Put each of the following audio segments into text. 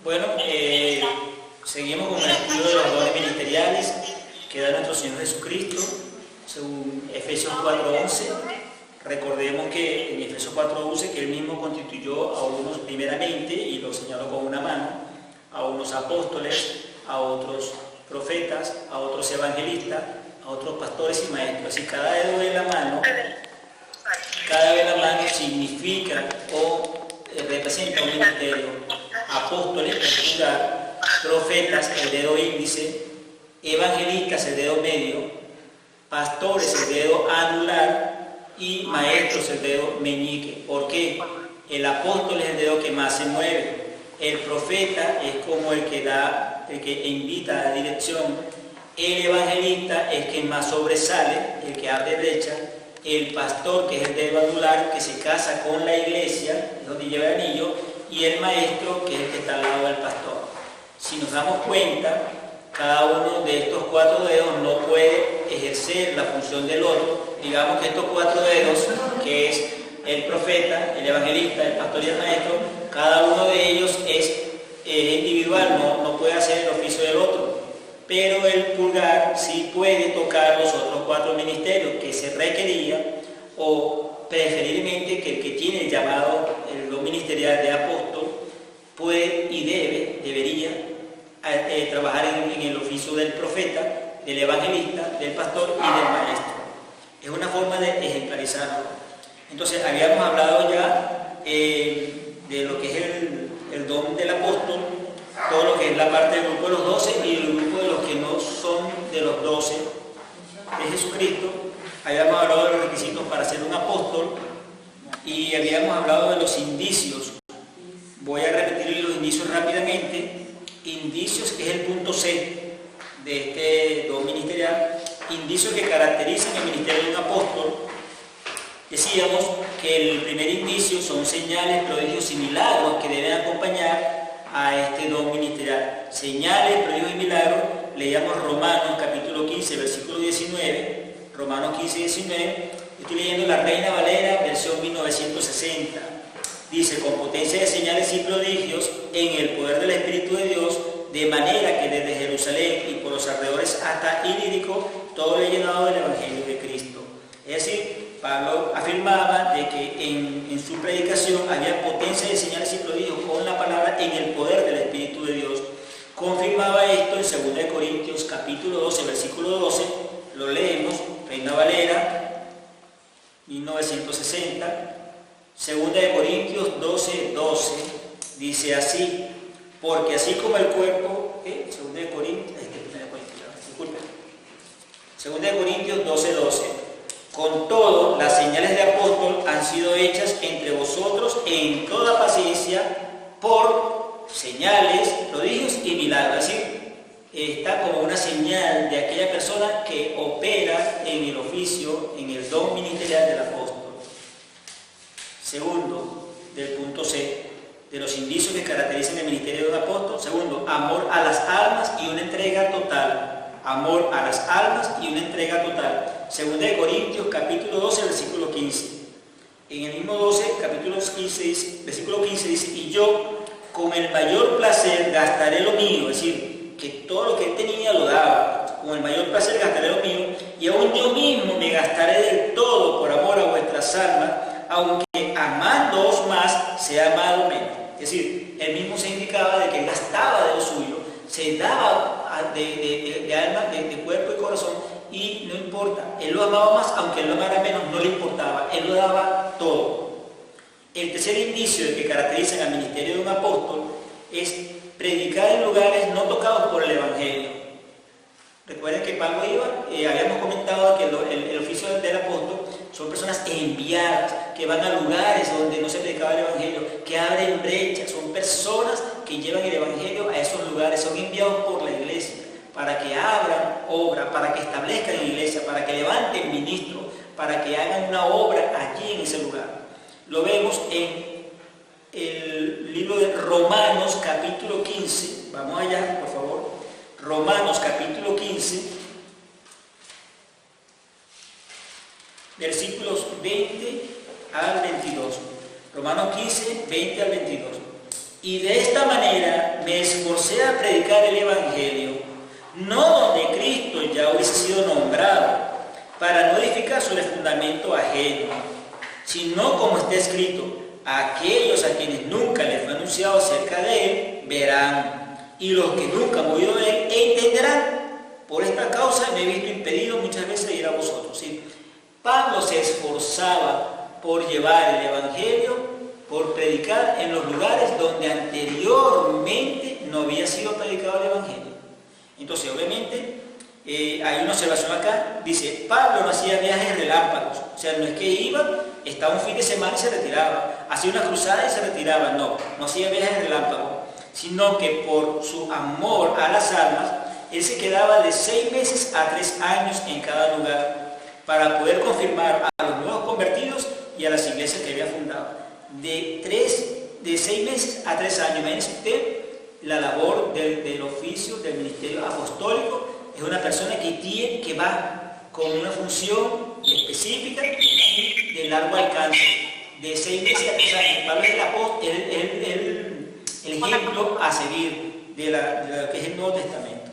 Bueno, seguimos con el estudio de los dones ministeriales que da nuestro Señor Jesucristo, según Efesios 4:11. Recordemos que en Efesios 4:11 que Él mismo constituyó a unos primeramente, y lo señaló con una mano, a unos apóstoles, a otros profetas, a otros evangelistas, a otros pastores y maestros. Y cada dedo de la mano, significa o representa un ministerio. Apóstoles, el pulgar; profetas, el dedo índice; evangelistas, el dedo medio; pastores, el dedo anular; y maestros, el dedo meñique. ¿Por qué? El apóstol es el dedo que más se mueve. El profeta es como el que invita a la dirección. El evangelista es el que más sobresale, el que abre brecha. El pastor, que es el dedo anular, que se casa con la iglesia, es donde lleva el anillo. Y el maestro, que es el que está al lado del pastor. Si nos damos cuenta, cada uno de estos cuatro dedos no puede ejercer la función del otro. Digamos que estos cuatro dedos, que es el profeta, el evangelista, el pastor y el maestro, cada uno de ellos es individual, no puede hacer el oficio del otro. Pero el pulgar sí puede tocar los otros cuatro ministerios que se requería, o preferiblemente que el que tiene el llamado, el don ministerial de apóstol, puede y debería trabajar en el oficio del profeta, del evangelista, del pastor y del maestro. Es una forma de ejemplarizarlo. Entonces, habíamos hablado ya de lo que es el don del apóstol, todo lo que es la parte del grupo de los 12 y el grupo de los que no son de los 12 de Jesucristo. Habíamos hablado de los requisitos para ser un apóstol y habíamos hablado de los indicios. Voy a repetir los indicios rápidamente. Indicios es el punto C de este don ministerial. Indicios que caracterizan el ministerio de un apóstol. Decíamos que el primer indicio son señales, prodigios y milagros que deben acompañar a este don ministerial. Señales, prodigios y milagros, leíamos Romanos capítulo 15, versículo 19. Romanos 15, 19, estoy leyendo la Reina Valera, versión 1960. Dice: con potencia de señales y prodigios en el poder del Espíritu de Dios, de manera que desde Jerusalén y por los alrededores hasta Ilírico, todo lo he llenado del Evangelio de Cristo. Es decir, Pablo afirmaba de que en su predicación había potencia de señales y prodigios con la palabra en el poder del Espíritu de Dios. Confirmaba esto en 2 Corintios capítulo 12, versículo 12, lo leemos, Reina Valera, 1960, 2 Corintios 12, 12, dice así: porque así como el cuerpo, 2 Corintios 12, 12, con todo, las señales de apóstol han sido hechas entre vosotros en toda paciencia por señales, prodigios y milagros. Es decir, está como una señal de aquella persona que opera en el oficio, en el don ministerial del apóstol. Segundo, del punto C, de los indicios que caracterizan el ministerio de un apóstol. Segundo, amor a las almas y una entrega total. Amor a las almas y una entrega total. 2 Corintios capítulo 12, versículo 15. En el mismo 12, capítulo 15, versículo 15 dice: y yo con el mayor placer gastaré lo mío. Es decir, que todo lo que él tenía lo daba. Con el mayor placer gastaré lo mío, y aún yo mismo me gastaré del todo por amor a vuestras almas, aunque amándoos más sea amado menos. Es decir, él mismo se indicaba de que gastaba de lo suyo, se daba de alma, de cuerpo y corazón, y no importa, él lo amaba más, aunque él lo amara menos, no le importaba, él lo daba todo. El tercer indicio de que caracteriza al ministerio de un apóstol es predicar en lugares no tocados por el Evangelio. Recuerden que Pablo iba, habíamos comentado que el oficio del apóstol son personas enviadas, que van a lugares donde no se predicaba el Evangelio, que abren brechas, son personas que llevan el Evangelio a esos lugares, son enviados por la iglesia para que abran obra, para que establezcan iglesia, para que levanten ministros, para que hagan una obra allí en ese lugar. Lo vemos en el libro de Romanos capítulo 15, vamos allá por favor, Romanos capítulo 15, versículos 20 al 22, Romanos 15, 20 al 22. Y de esta manera me esforcé a predicar el Evangelio, no donde Cristo ya hubiese sido nombrado, para no edificar sobre fundamento ajeno, sino como está escrito, aquellos a quienes nunca les fue anunciado acerca de él, verán, y los que nunca han oído de él, entenderán. Por esta causa me he visto impedido muchas veces de ir a vosotros. ¿Sí? Pablo se esforzaba por llevar el Evangelio, por predicar en los lugares donde anteriormente no había sido predicado el Evangelio. Entonces, obviamente, hay una observación acá, dice, Pablo no hacía viajes relámpagos, o sea, no es que iba, estaba un fin de semana y se retiraba, hacía una cruzada y se retiraba, no hacía viajes relámpagos, sino que por su amor a las almas, él se quedaba de 6 meses a 3 años en cada lugar, para poder confirmar a los nuevos convertidos y a las iglesias que había fundado. De 6 meses a 3 años, imagínense usted la labor del oficio, del ministerio apostólico. Es una persona que va con una función específica y de largo alcance, de 6 meses a 3 años. Pablo es el apóstol, el ejemplo a seguir de lo que es el Nuevo Testamento.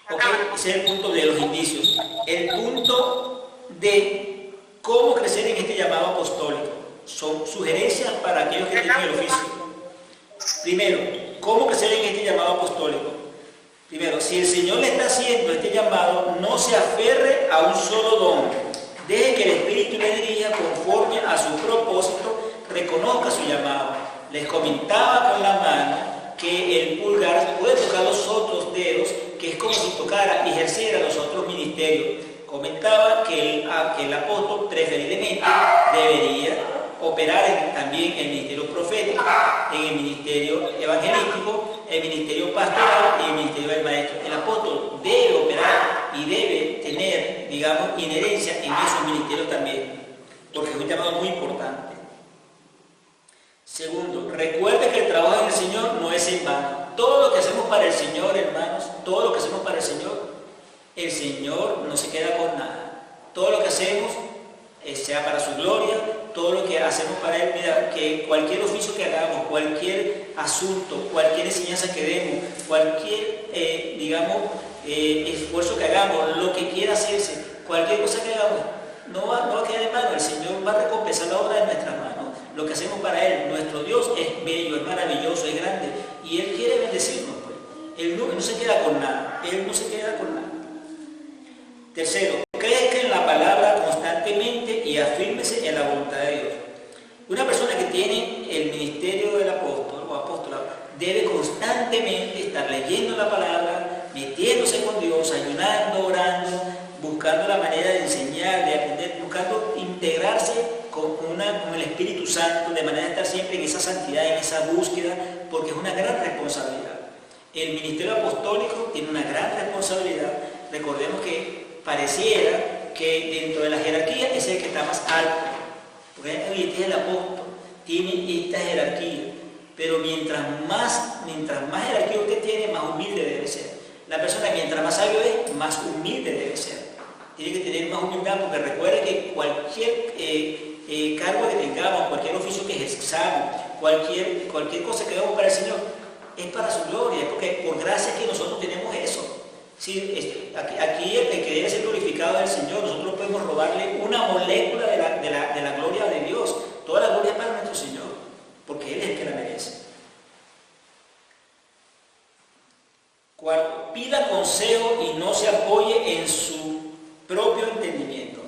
Okay, ese es el punto de los indicios. El punto de cómo crecer en este llamado apostólico. Son sugerencias para aquellos que tienen el oficio. Primero, ¿cómo crecer en este llamado apostólico? Primero, si el Señor le está haciendo este llamado, no se aferre a un solo don. Deje que el Espíritu le dirija conforme a su propósito, reconozca su llamado. Les comentaba con la mano que el pulgar puede tocar los otros dedos, que es como si tocara y ejerciera los otros ministerios. Comentaba que el apóstol preferiblemente debería operar también en el ministerio profético, en el ministerio evangelístico, el ministerio pastoral y el ministerio del maestro. El apóstol debe operar y debe tener, digamos, inherencia en esos ministerios también, porque es un llamado muy importante. Segundo, recuerde que el trabajo en el Señor no es en vano. Todo lo que hacemos para el Señor, hermanos, todo lo que hacemos para el Señor no se queda con nada. Todo lo que hacemos, sea para su gloria, todo lo que hacemos para Él, mira, que cualquier oficio que hagamos, cualquier asunto, cualquier enseñanza que demos, cualquier, esfuerzo que hagamos, lo que quiera hacerse, cualquier cosa que hagamos, no va a quedar en vano. El Señor va a recompensar la obra de nuestras manos. Lo que hacemos para Él, nuestro Dios es bello, es maravilloso, es grande, y Él quiere bendecirnos, pues. Él no se queda con nada, Él no se queda con nada. Tercero, crezca en la palabra constantemente y afírmese en la voluntad de Dios. Una persona que tiene el ministerio del apóstol o apóstola debe constantemente estar leyendo la palabra, metiéndose con Dios, ayunando, orando, buscando la manera de enseñar, de aprender, buscando integrarse con el Espíritu Santo, de manera de estar siempre en esa santidad, en esa búsqueda, porque es una gran responsabilidad. El ministerio apostólico tiene una gran responsabilidad. Recordemos que pareciera que dentro de la jerarquía es el que está más alto, porque este es el apóstol, tiene esta jerarquía, pero mientras más jerarquía usted tiene, más humilde debe ser. La persona, mientras más sabio es, más humilde debe ser. Tiene que tener más humildad, porque recuerde que cualquier cargo que tengamos, cualquier oficio que ejerzamos, cualquier cosa que hagamos para el Señor, es para su gloria, es porque por gracia que nosotros tenemos eso. Sí, aquí el que debe ser glorificado es el Señor. Nosotros no podemos robarle una molécula de la gloria de Dios. Toda la gloria es para nuestro Señor, porque Él es el que la merece. Cuarto, pida consejo y no se apoye en su propio entendimiento.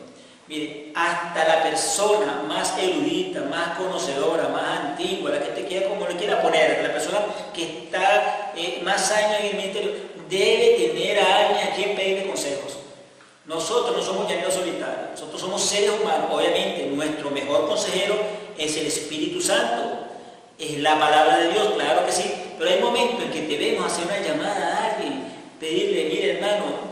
Mire, hasta la persona más erudita, más conocedora, más antigua, la que te quiera, como le quiera poner, la persona que está más años en el ministerio, debe tener a alguien a quien pedirle consejos. Nosotros no somos llaneros solitarios, nosotros somos seres humanos. Obviamente, nuestro mejor consejero es el Espíritu Santo, es la palabra de Dios, claro que sí, pero hay momentos en que debemos hacer una llamada a alguien, pedirle, mire hermano,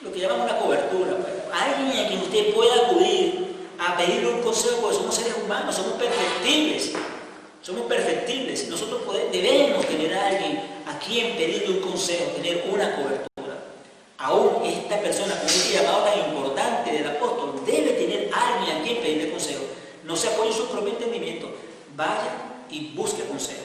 lo que llamamos una cobertura, alguien a quien usted pueda acudir a pedirle un consejo, porque somos seres humanos, somos perfectibles, nosotros debemos tener a alguien a quien pedirle un consejo, tener una cobertura. Aún esta persona con este llamado tan importante del apóstol debe tener a alguien a quien pedirle consejo. No se apoye en su propio entendimiento, vaya y busque consejo.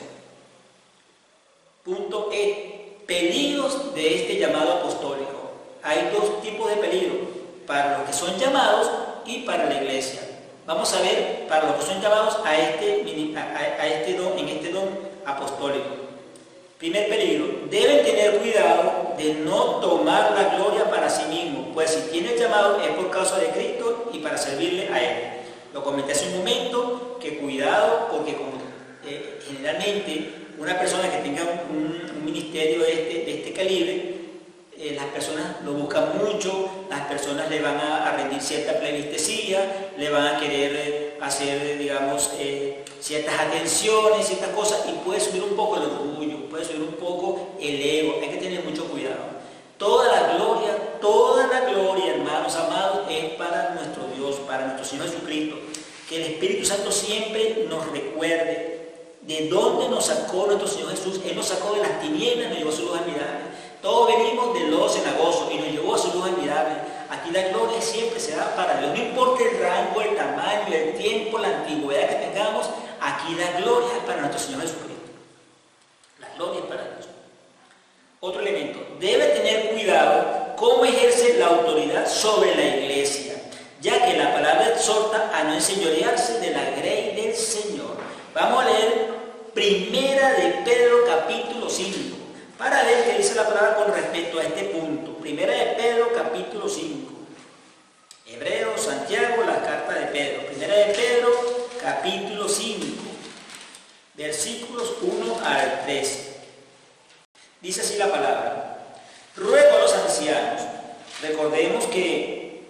Punto E. Peligros de este llamado apostólico. Hay dos tipos de peligros, para los que son llamados y para la iglesia. Vamos a ver para los que son llamados a este don apostólico. Primer peligro, deben tener cuidado de no tomar la gloria para sí mismos, pues si tiene el llamado es por causa de Cristo y para servirle a Él. Lo comenté hace un momento, que cuidado, porque generalmente una persona que tenga un ministerio de este calibre, las personas lo buscan mucho, las personas le van a rendir cierta plebiscilla, le van a querer hacer, digamos, ciertas atenciones, ciertas cosas, y puede subir un poco el orgullo, puede subir un poco el ego. Hay que tener mucho cuidado. Toda la gloria, hermanos amados, es para nuestro Dios, para nuestro Señor Jesucristo. Que el Espíritu Santo siempre nos recuerde de dónde nos sacó nuestro Señor Jesús. Él nos sacó de las tinieblas, nos llevó a su luz admirable. Todos venimos del lodo cenagoso y nos llevó a su luz admirable. Aquí la gloria siempre será para Dios. No importa el rango, el tamaño, el tiempo, la antigüedad que tengamos, aquí la gloria es para nuestro Señor Jesucristo. La gloria es para Dios. Otro elemento, debe tener cuidado cómo ejerce la autoridad sobre la iglesia, ya que la palabra exhorta a no enseñorearse de la grey del Señor. Vamos a leer Primera de Pedro capítulo 5, para ver qué dice la palabra con respecto a este punto. Primera de Pedro capítulo 5. Hebreos, Santiago, la carta de Pedro. Primera de Pedro capítulo 5, versículos 1 al 3. Dice así la palabra: ruego a los ancianos. Recordemos que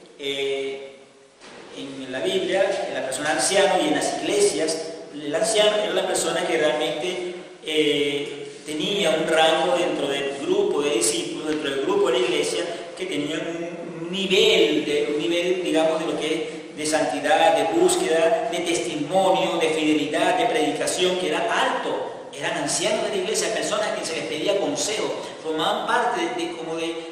en la Biblia, en la persona anciano y en las iglesias, el anciano era la persona que realmente tenía un rango dentro del grupo de discípulos, dentro del grupo de la iglesia, que tenían un nivel, digamos, de lo que es de santidad, de búsqueda, de testimonio, de fidelidad, de predicación, que era alto. Eran ancianos de la iglesia, personas que se les pedía consejo, formaban parte de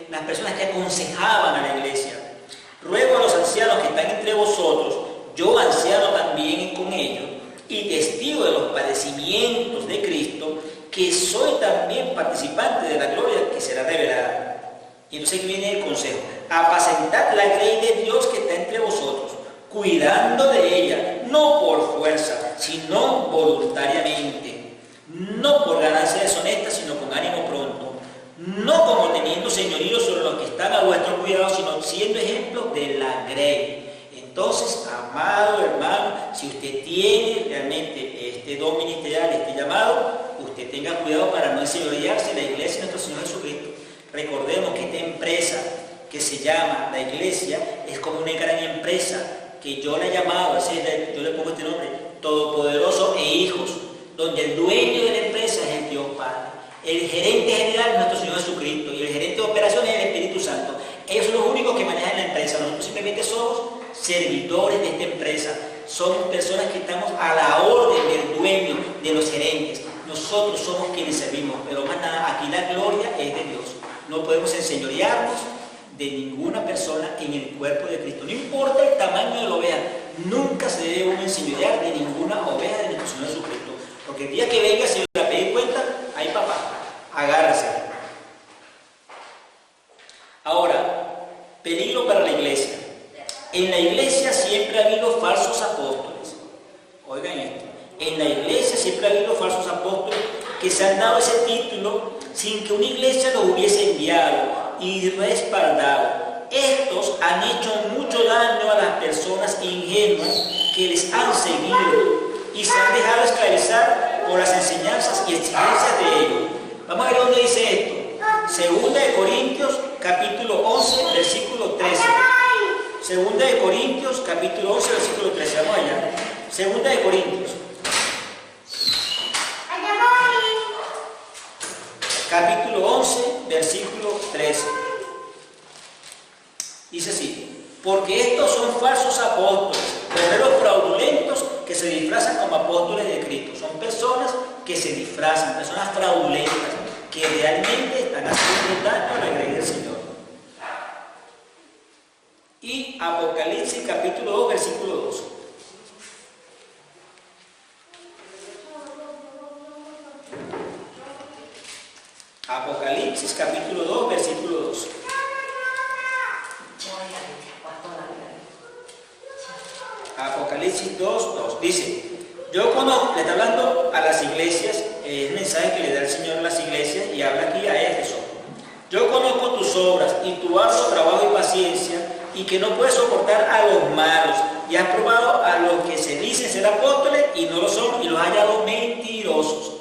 las personas que aconsejaban a la iglesia. Ruego a los ancianos que están entre vosotros, yo anciano también con ellos, y testigo de los padecimientos de Cristo, que soy también participante de la gloria que será revelada. Y entonces aquí viene el consejo: apacentad la grey de Dios que está entre vosotros, cuidando de ella, no por fuerza, sino voluntariamente, no por ganancia deshonesta, sino con ánimo pronto, no como teniendo señorío sobre los que están a vuestro cuidado, sino siendo ejemplo de la grey. Entonces, amado hermano, si usted tiene realmente este don ministerial, este llamado, usted tenga cuidado para no enseñorearse de la iglesia de nuestro Señor Jesucristo. Recordemos que esta empresa que se llama la iglesia es como una gran empresa que yo la he llamado, yo le pongo este nombre, Todopoderoso e Hijos, donde el dueño de la empresa es el Dios Padre. El gerente general es nuestro Señor Jesucristo y el gerente de operaciones es el Espíritu Santo. Ellos son los únicos que manejan la empresa. Nosotros simplemente somos servidores de esta empresa. Somos personas que estamos a la orden del dueño, de los gerentes. Nosotros somos quienes servimos, pero más nada, aquí la gloria es de Dios. No podemos enseñorearnos de ninguna persona en el cuerpo de Cristo. No importa el tamaño de la oveja, nunca se debe uno enseñorear de ninguna oveja de nuestro Señor Jesucristo. Porque el día que venga, si le pedí cuenta, ahí papá, agárrese. Ahora, peligro para la iglesia. En la iglesia siempre ha habido falsos apóstoles. Oigan esto. En la iglesia siempre ha habido falsos apóstoles que se han dado ese título sin que una iglesia los hubiese enviado y respaldado. Estos han hecho mucho daño a las personas ingenuas que les han seguido y se han dejado esclavizar por las enseñanzas y exigencias de ellos. Vamos a ver dónde dice esto. Segunda de Corintios, capítulo 11, versículo 13. Segunda de Corintios, capítulo 11, versículo 13. Vamos allá. Segunda de Corintios, capítulo 11, versículo 13. Dice así: porque estos son falsos apóstoles, obreros fraudulentos que se disfrazan como apóstoles de Cristo. Son personas que se disfrazan, personas fraudulentas, que realmente están haciendo daño a la grey del Señor. Y Apocalipsis capítulo 2, versículo 2. Apocalipsis capítulo 2, versículo 2. Apocalipsis 2, 2. Dice, yo conozco, le está hablando a las iglesias, es el mensaje que le da el Señor a las iglesias y habla aquí a Éfeso. Yo conozco tus obras y tu arduo trabajo y paciencia, y que no puedes soportar a los malos, y has probado a los que se dicen ser apóstoles y no lo son, y los has hallado mentirosos.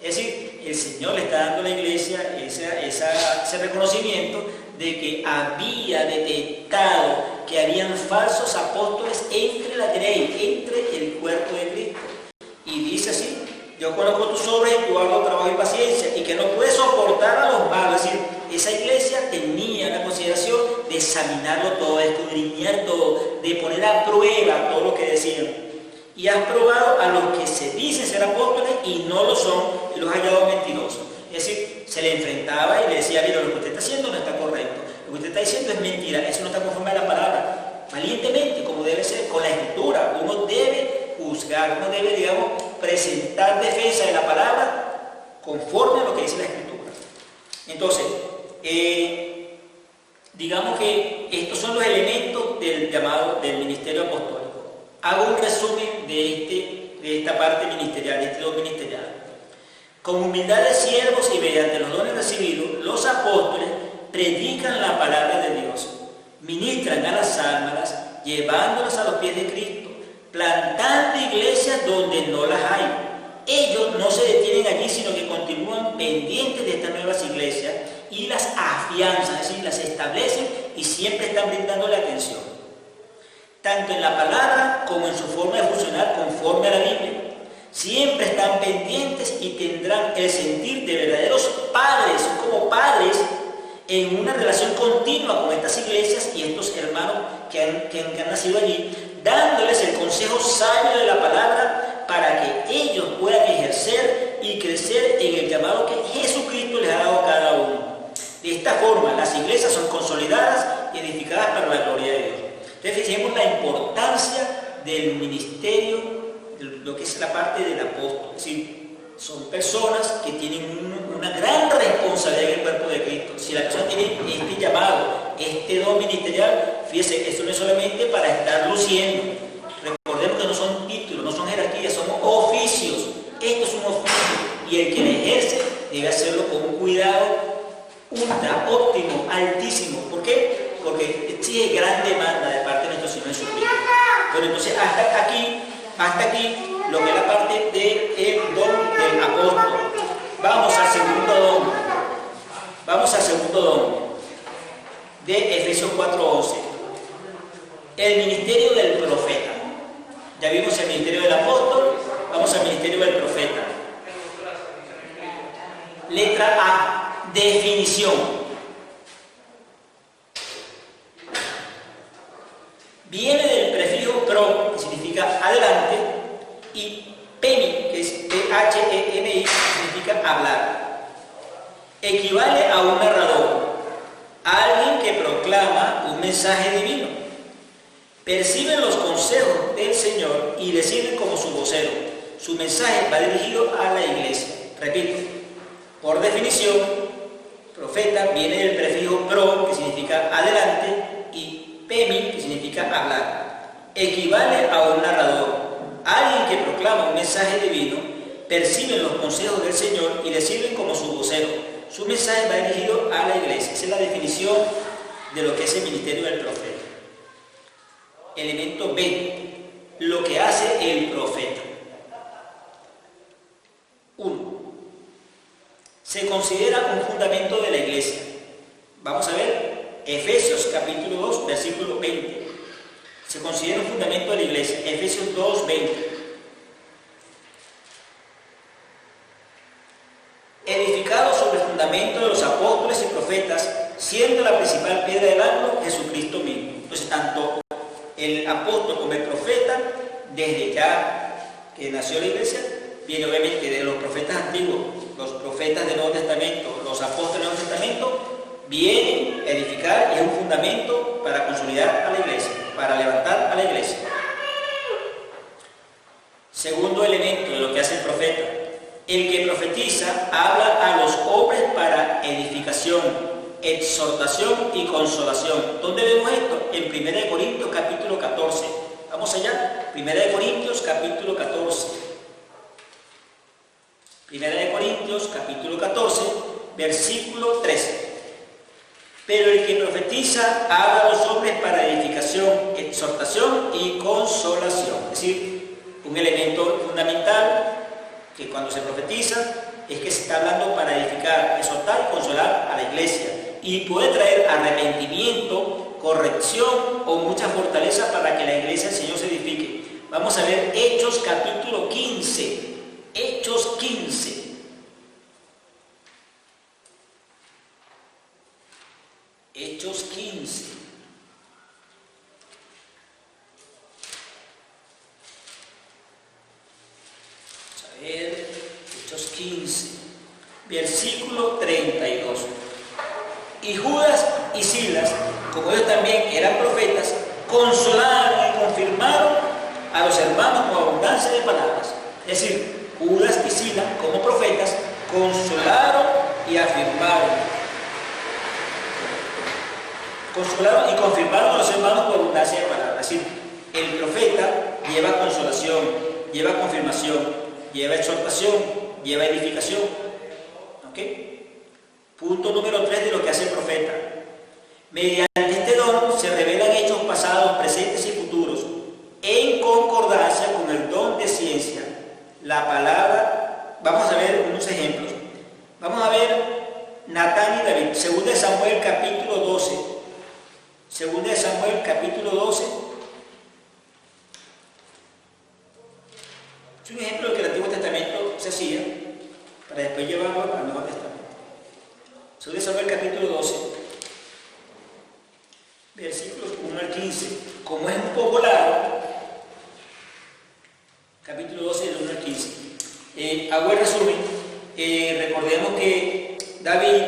Es decir, el Señor le está dando a la iglesia ese reconocimiento de que había detectado que habían falsos apóstoles entre la grey, entre el cuerpo de Cristo. Y dice así, yo conozco tus obras y tu arduo trabajo y paciencia, y que no puedes soportar a los malos. Es decir, esa iglesia tenía la consideración de examinarlo todo, de escudriñar todo, de poner a prueba todo lo que decían. Y has probado a los que se dicen ser apóstoles y no lo son, y los has hallado mentirosos. Es decir, se le enfrentaba y le decía, mira, lo que usted está haciendo no está correcto, lo que usted está diciendo es mentira, eso no está conforme a la palabra. Valientemente, como debe ser con la Escritura, uno debe juzgar, uno debe, digamos, presentar defensa de la palabra conforme a lo que dice la Escritura. Entonces, digamos que estos son los elementos del llamado del ministerio apostólico. Hago un resumen de esta parte ministerial, de este don ministerial. Con humildad de siervos y mediante los dones recibidos, los apóstoles predican la palabra de Dios, ministran a las almas, llevándolas a los pies de Cristo, plantando iglesias donde no las hay. Ellos no se detienen allí, sino que continúan pendientes de estas nuevas iglesias y las afianzan, es decir, las establecen y siempre están brindándole atención, tanto en la palabra como en su forma de funcionar conforme a la Biblia. Siempre están pendientes y tendrán el sentir de verdaderos padres, son como padres en una relación continua con estas iglesias y estos hermanos que han nacido allí, dándoles el consejo sabio de la palabra para que ellos puedan ejercer y crecer en el llamado que Jesucristo les ha dado a cada uno. De esta forma, las iglesias son consolidadas y edificadas para la gloria de Dios. Entonces, fijemos la importancia del ministerio, de lo que es la parte del apóstol. Es decir, son personas que tienen una gran responsabilidad en el cuerpo de Cristo. Si la persona tiene este llamado, este don ministerial, fíjese, esto no es solamente para estar luciendo. Recordemos que no son títulos, no son jerarquías, son oficios. Esto es un oficio y el que lo ejerce debe hacerlo con un cuidado ultra óptimo, altísimo. ¿Por qué? Porque exige gran demanda de parte de nuestro Señor Jesucristo. Bueno, entonces hasta aquí lo que es la parte del don del apóstol. Vamos al segundo don de Efesios 4:11. El ministerio del profeta. Ya vimos el ministerio del apóstol, vamos al ministerio del profeta. Letra A, definición. Viene del prefijo pro, que significa adelante, y pemi, que es P-H-E-M-I, que significa hablar. Equivale a un narrador, a alguien que proclama un mensaje divino. Perciben los consejos del Señor y le sirven como su vocero. Su mensaje va dirigido a la iglesia. Repito, por definición, profeta viene del prefijo pro, que significa adelante, y pemi, que significa hablar. Equivale a un narrador, alguien que proclama un mensaje divino, perciben los consejos del Señor y le sirven como su vocero. Su mensaje va dirigido a la iglesia. Esa es la definición de lo que es el ministerio del profeta. Elemento B, lo que hace el profeta. 1. Se considera un fundamento de la iglesia. Vamos a ver Efesios capítulo 2, versículo 20. Se considera un fundamento de la iglesia. Efesios 2, 20. Edificado sobre el fundamento de los apóstoles y profetas, siendo la principal piedra del ángulo Jesucristo mismo. Entonces, tanto el apóstol como el profeta, desde ya que nació la iglesia, viene obviamente de los profetas antiguos, los profetas del Nuevo Testamento, los apóstoles del Nuevo Testamento, vienen a edificar y es un fundamento para consolidar a la iglesia, para levantar a la iglesia. Segundo elemento de lo que hace el profeta. El que profetiza habla a los hombres para exhortación y consolación. ¿Dónde vemos esto? En 1 Corintios capítulo 14. Vamos allá. 1 Corintios capítulo 14. 1 Corintios capítulo 14, versículo 13. Pero el que profetiza habla a los hombres para edificación, exhortación y consolación. Es decir, un elemento fundamental que cuando se profetiza es que se está hablando para edificar, exhortar y consolar a la iglesia. Y puede traer arrepentimiento, corrección o mucha fortaleza para que la iglesia del Señor se edifique. Vamos a ver Hechos capítulo 15. Hechos 15. Hechos 15. Vamos a ver, Hechos 15, versículo 32. Y Judas y Silas, como ellos también eran profetas, consolaron y confirmaron a los hermanos con abundancia de palabras. Es decir, Judas y Silas, como profetas, consolaron y afirmaron. Consolaron y confirmaron a los hermanos con abundancia de palabras. Es decir, el profeta lleva consolación, lleva confirmación, lleva exhortación, lleva edificación. ¿Ok? Punto número 3 de lo que hace el profeta. Mediante este don se revelan hechos pasados, presentes y futuros, en concordancia con el don de ciencia. La palabra, vamos a ver unos ejemplos. Vamos a ver Natán y David, 2 Samuel capítulo 12. 2 Samuel capítulo 12. Es un ejemplo de que el Antiguo Testamento se hacía para después llevarlo al Nuevo Testamento. 2 Samuel capítulo 12, versículos 1 al 15. Como es un poco largo, capítulo 12 del 1 al 15. Hago el resumen. Recordemos que David,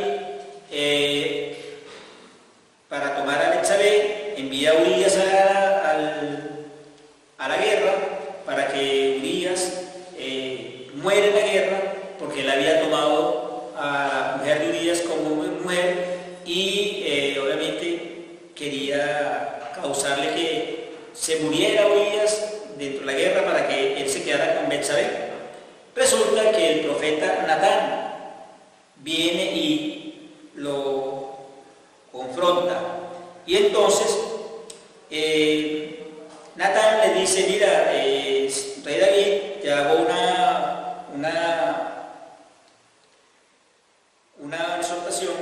para tomar a Betsabé, envía a Urías a la guerra para que Urías muera en la guerra, porque él había tomado a la mujer de Urías como mujer y obviamente quería causarle que se muriera Urías dentro de la guerra para que él se quedara con Betsabé. Resulta que el profeta Natán viene y lo confronta. Y entonces Natán le dice: mira, rey David, te hago una exhortación.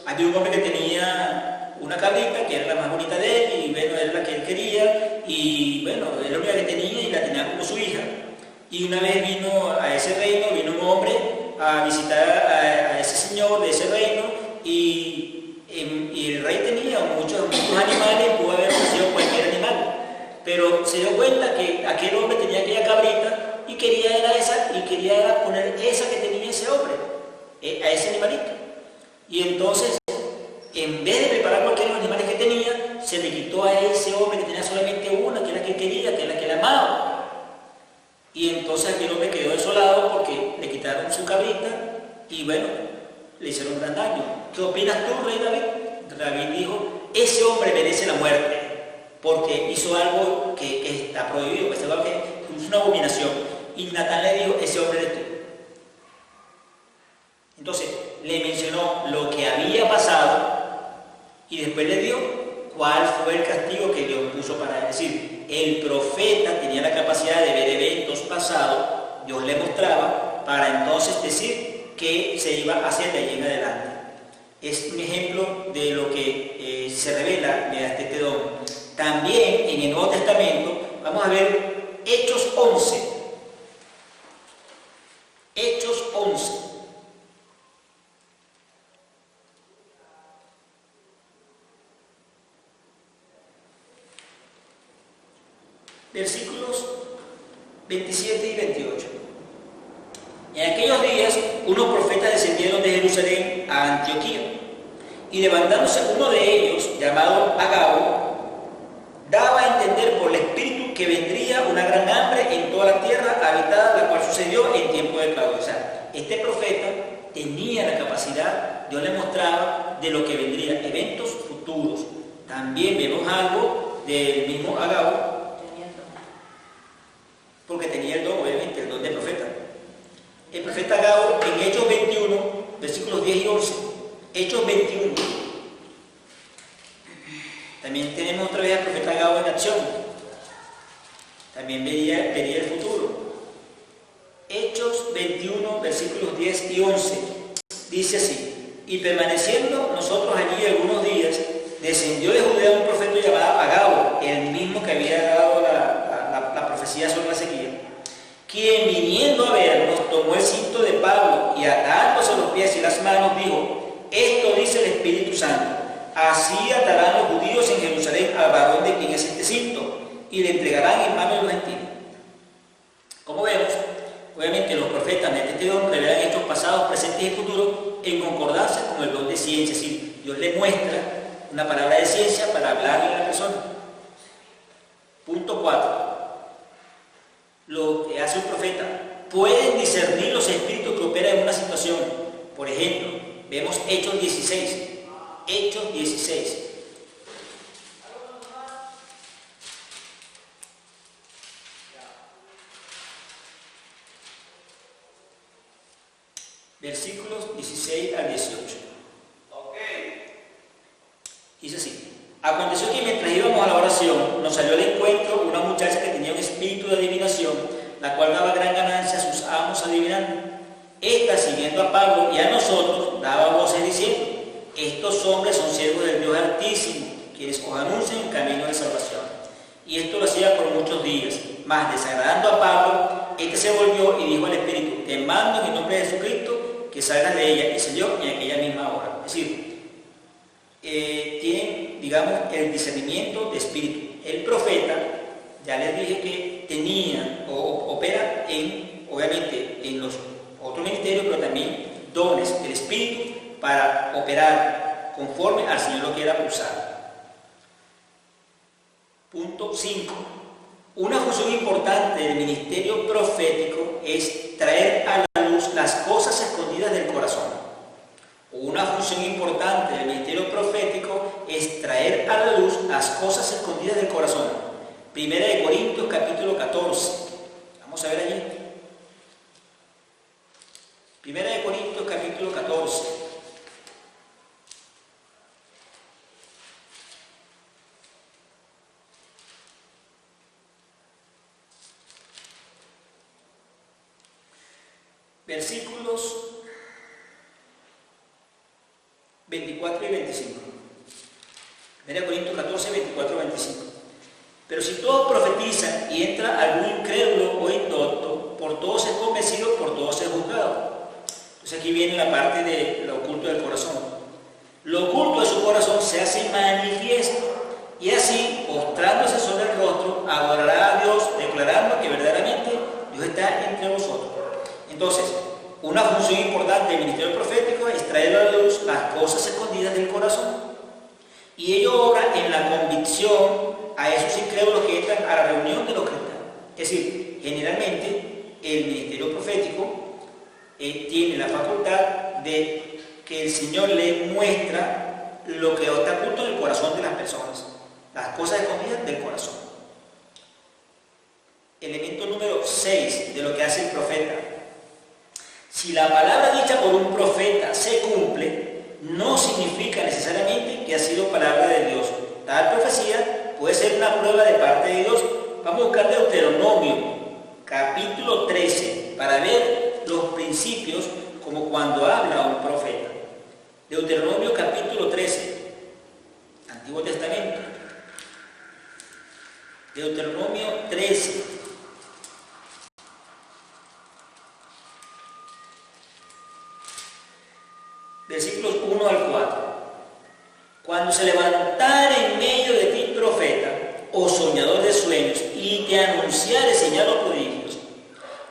Había un hombre que tenía una cabrita que era la más bonita de él, y bueno, era la que él quería, y bueno, era la única que tenía y la tenía como su hija. Y una vez vino a ese reino, vino un hombre a visitar a ese señor de ese reino, y el rey tenía muchos animales, pudo haber ofrecido cualquier animal, pero se dio cuenta que aquel hombre tenía aquella cabrita y quería poner esa que tenía ese hombre, a ese animalito. Y entonces, en vez de preparar cualquier animales que tenía, se le quitó a ese hombre que tenía solamente una, que era la que quería, que era la que le amaba. Y entonces aquel hombre quedó desolado porque le quitaron su cabrita y bueno, le hicieron un gran daño. ¿Qué opinas tú, rey David? David dijo: ese hombre merece la muerte porque hizo algo que está prohibido, que es algo que es una abominación. Y Natán le dijo: ese hombre eres tú. Entonces le mencionó lo que había pasado y después le dio cuál fue el castigo que Dios puso para él. Es decir, el profeta tenía la capacidad de ver eventos pasados, Dios le mostraba, para entonces decir qué se iba a hacer de allí en adelante. Es un ejemplo de lo que se revela mediante este don. También en el Nuevo Testamento vamos a ver Hechos 11. Hechos 11. Versículos 27 y 28. En aquellos días, unos profetas descendieron de Jerusalén a Antioquía, y levantándose uno de ellos, llamado Agabo, daba a entender por el Espíritu que vendría una gran hambre en toda la tierra habitada, la cual sucedió en tiempo de Claudio. O sea, este profeta tenía la capacidad Dios le mostraba de lo que vendría, eventos futuros. También vemos algo del mismo Agabo, porque tenía el don, obviamente, el don de profeta. El profeta Agabo en Hechos 21, versículos 10 y 11. Hechos 21. También tenemos otra vez al profeta Agabo en acción. También vería el futuro. Hechos 21, versículos 10 y 11. Dice así: y permaneciendo nosotros allí algunos días, descendió de Judea un profeta llamado Agabo, el mismo que había dado la profecía sobre la sequía, quien viniendo a vernos tomó el cinto de Pablo y atándose los pies y las manos dijo: esto dice el Espíritu Santo, así atarán los judíos en Jerusalén al varón de quien es este cinto y le entregarán en manos de los gentiles. Como vemos, obviamente los profetas de este don revelan hechos pasados, presentes y futuros en concordancia con el don de ciencia, es decir, Dios le muestra una palabra de ciencia para hablarle a la persona. Punto 4. Lo que hace un profeta: pueden discernir los espíritus que operan en una situación. Por ejemplo, vemos Hechos 16. Hechos 16. Versículos 16 al 18. Dice así: aconteció que mientras íbamos a la oración, nos salió al encuentro una muchacha que tenía un espíritu de adivinación, la cual daba gran ganancia a sus amos adivinando. Esta, siguiendo a Pablo y a nosotros, daba voces diciendo: estos hombres son siervos del Dios Altísimo, quienes os anuncian un camino de salvación. Y esto lo hacía por muchos días. Mas, desagradando a Pablo, este se volvió y dijo al espíritu: te mando en el nombre de Jesucristo que salgas de ella, y salió en aquella misma hora. Es decir, tienen, digamos, el discernimiento de espíritu. El profeta, ya les dije que tenía o opera obviamente en los otros ministerios, pero también dones del espíritu para operar conforme al Señor lo quiera usar. Punto 5. Una función importante del ministerio profético es traer a la luz las cosas escondidas del corazón. Una función importante del ministerio profético es traer a la luz las cosas escondidas del corazón. Primera de Corintios capítulo 14. Vamos a ver allí. Primera de Corintios capítulo 14. Versículos 24 y 25. 1 Corintios 14, 24 y 25. Pero si todos profetizan y entra algún incrédulo o indocto, por todos es convencido, por todos es juzgado. Entonces aquí viene la parte de lo oculto del corazón. Lo oculto de su corazón se hace manifiesto, y así, postrándose sobre el rostro, adorará a Dios, declarando que verdaderamente Dios está entre vosotros. Entonces, una función importante del ministerio profético es traer a la luz las cosas escondidas del corazón. Y ello obra en la convicción a esos incrédulos que entran a la reunión de los cristianos. Es decir, generalmente el ministerio profético tiene la facultad de que el Señor le muestra lo que está oculto en el corazón de las personas, las cosas escondidas del corazón. Elemento número 6 de lo que hace el profeta. Si la palabra dicha por un profeta se cumple, no significa necesariamente que ha sido palabra de Dios. Tal profecía puede ser una prueba de parte de Dios. Vamos a buscar Deuteronomio, capítulo 13, para ver los principios como cuando habla un profeta. Deuteronomio, capítulo 13, Antiguo Testamento. Deuteronomio 13. Versículos 1 al 4. Cuando se levantare en medio de ti profeta o soñador de sueños y te anunciare señal o prodigios,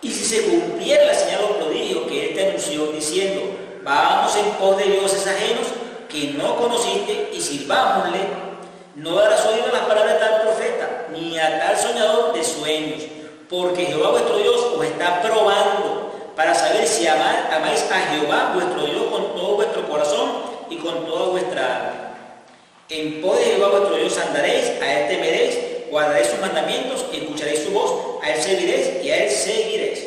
y si se cumpliera la señal o prodigio que él te anunció diciendo: vamos en pos de dioses ajenos que no conociste y sirvámosle, no darás oído a las palabras de tal profeta ni a tal soñador de sueños, porque Jehová vuestro Dios os está probando para saber si amáis a Jehová vuestro Dios con todo vuestro corazón En pos de Jehová vuestro Dios andaréis, a él temeréis, guardaréis sus mandamientos, escucharéis su voz, a él serviréis y a él seguiréis.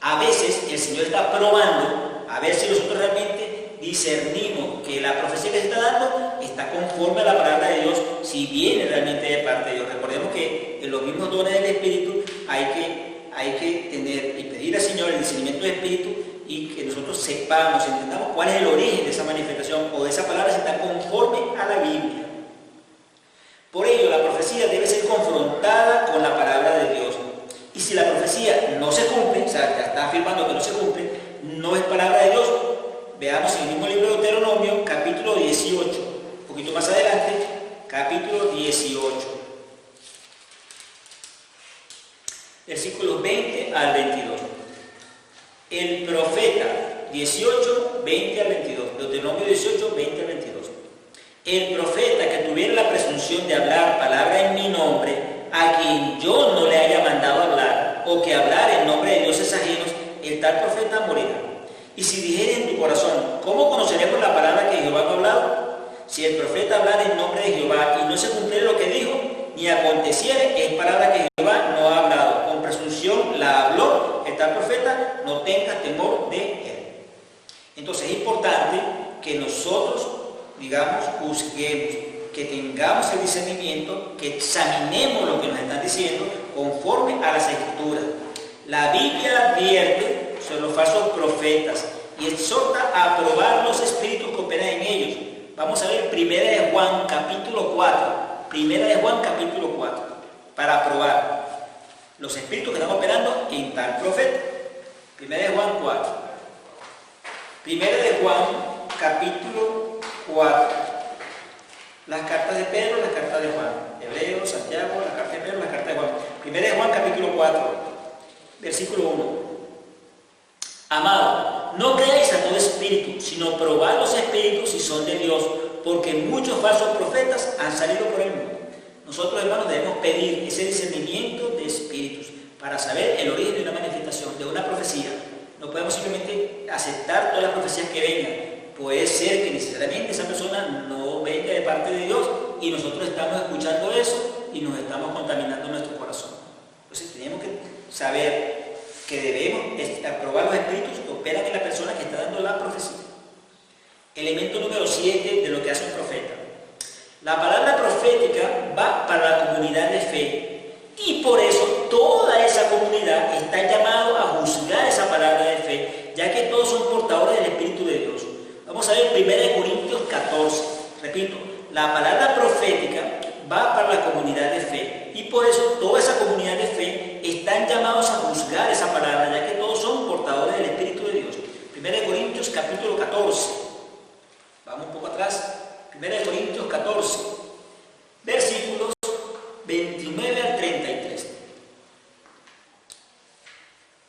A veces el Señor está probando a ver si nosotros realmente discernimos que la profecía que se está dando está conforme a la palabra de Dios, si viene realmente de parte de Dios. Recordemos que en los mismos dones del Espíritu hay que tener y pedir al Señor el discernimiento del Espíritu y que nosotros sepamos, entendamos cuál es el origen de esa manifestación o de esa palabra si está conforme a la Biblia. Por ello, la profecía debe ser confrontada con la palabra de Dios. Y si la profecía no se cumple, o sea, ya está afirmando que no se cumple, no es palabra de Dios. Veamos en el mismo libro de Deuteronomio, capítulo 18, un poquito más adelante, capítulo 18, versículos 20 al 22. El profeta, 18, 20 al 22, Deuteronomio 18, 20 al 22. El profeta que tuviera la presunción de hablar palabra en mi nombre, a quien yo no le haya mandado hablar, o que hablar en nombre de dioses ajenos, el tal profeta morirá. Y si dijere en tu corazón, ¿cómo conoceremos la palabra que Jehová no ha hablado? Si el profeta hablara en nombre de Jehová y no se cumpliera lo que dijo, ni aconteciere, es palabra que Jehová no ha hablado. Con presunción la habló el tal profeta, no tengas temor de él. Entonces es importante que nosotros, digamos, juzguemos, que tengamos el discernimiento, que examinemos lo que nos están diciendo conforme a las Escrituras. La Biblia advierte sobre los falsos profetas y exhorta a probar los espíritus que operan en ellos. Vamos a ver 1 de Juan capítulo 4, 1 de Juan capítulo 4, para probar los espíritus que están operando en tal profeta. 1 de Juan 4, 1 de Juan capítulo 4. Las cartas de Pedro, las cartas de Juan. Hebreo, Santiago, las cartas de Pedro, las cartas de Juan. 1 de Juan capítulo 4, versículo 1. Amado, no creáis a todo espíritu, sino probad los espíritus si son de Dios, porque muchos falsos profetas han salido por el mundo. Nosotros, hermanos, debemos pedir ese discernimiento de espíritus para saber el origen de una manifestación, de una profecía. No podemos simplemente aceptar todas las profecías que vengan. Puede ser que necesariamente esa persona no venga de parte de Dios y nosotros estamos escuchando eso y nos estamos contaminando nuestro corazón. Entonces tenemos que saber que debemos aprobar los espíritus que operan en la persona que está dando la profecía. Elemento número 7 de lo que hace un profeta. La palabra profética va para la comunidad de fe y por eso toda esa comunidad está llamada a juzgar esa palabra de fe, ya que todos son portadores del Espíritu de Dios. Vamos a ver 1 Corintios 14. Repito, la palabra profética va para la comunidad de fe y por eso toda esa comunidad de fe están llamados a juzgar esa palabra, ya que todos son portadores del Espíritu de Dios. 1 Corintios capítulo 14. Vamos un poco atrás. 1 Corintios 14, versículos 29 al 33.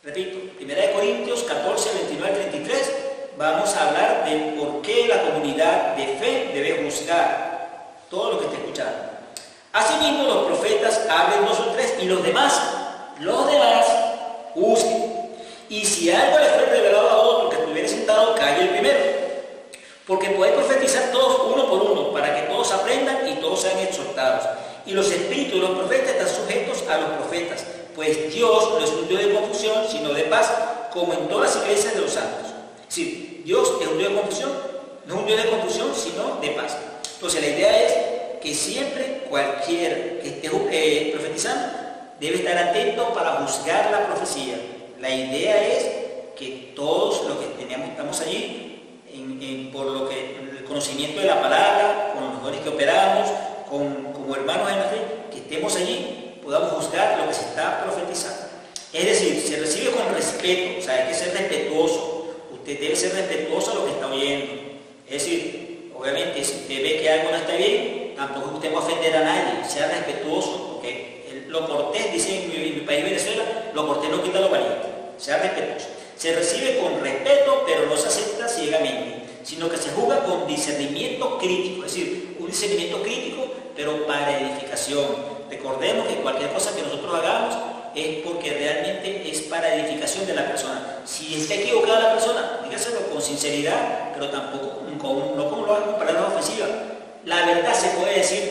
Repito, 1 Corintios 14, 29 al 33. Vamos a hablar de por qué la comunidad de fe debe juzgar todo lo que esté escuchando. Asimismo, los profetas hablen 2 o 3 y los demás juzguen. Y si algo le fue revelado a otro que estuviera sentado, calle el primero. Porque podéis profetizar todos uno por uno, para que todos aprendan y todos sean exhortados. Y los espíritus de los profetas están sujetos a los profetas, pues Dios no es un Dios de confusión, sino de paz, como en todas las iglesias de los santos. Sí, Dios es un Dios de confusión, no es un Dios de confusión, sino de paz. Entonces la idea es que siempre cualquier que esté profetizando debe estar atento para juzgar la profecía. La idea es que todos los que estamos allí, por lo que el conocimiento de la palabra, con los dones que operamos, como hermanos en la fe, que estemos allí, podamos juzgar lo que se está profetizando. Es decir, se recibe con respeto, o sea, hay que ser respetuoso. Usted debe ser respetuoso a lo que está oyendo. Es decir, obviamente, si usted ve que algo no está bien, tampoco usted va a ofender a nadie. Sea respetuoso, porque lo cortés, dice en mi país Venezuela, lo cortés no quita lo valiente. Sea respetuoso. Se recibe con respeto, pero no se acepta ciegamente, sino que se juzga con discernimiento crítico, es decir, un discernimiento crítico, pero para edificación. Recordemos que cualquier cosa que nosotros hagamos es porque realmente es para edificación de la persona. Si está equivocada la persona, dígaselo con sinceridad, pero tampoco no como lo hagan con palabras ofensivas. La verdad se puede decir,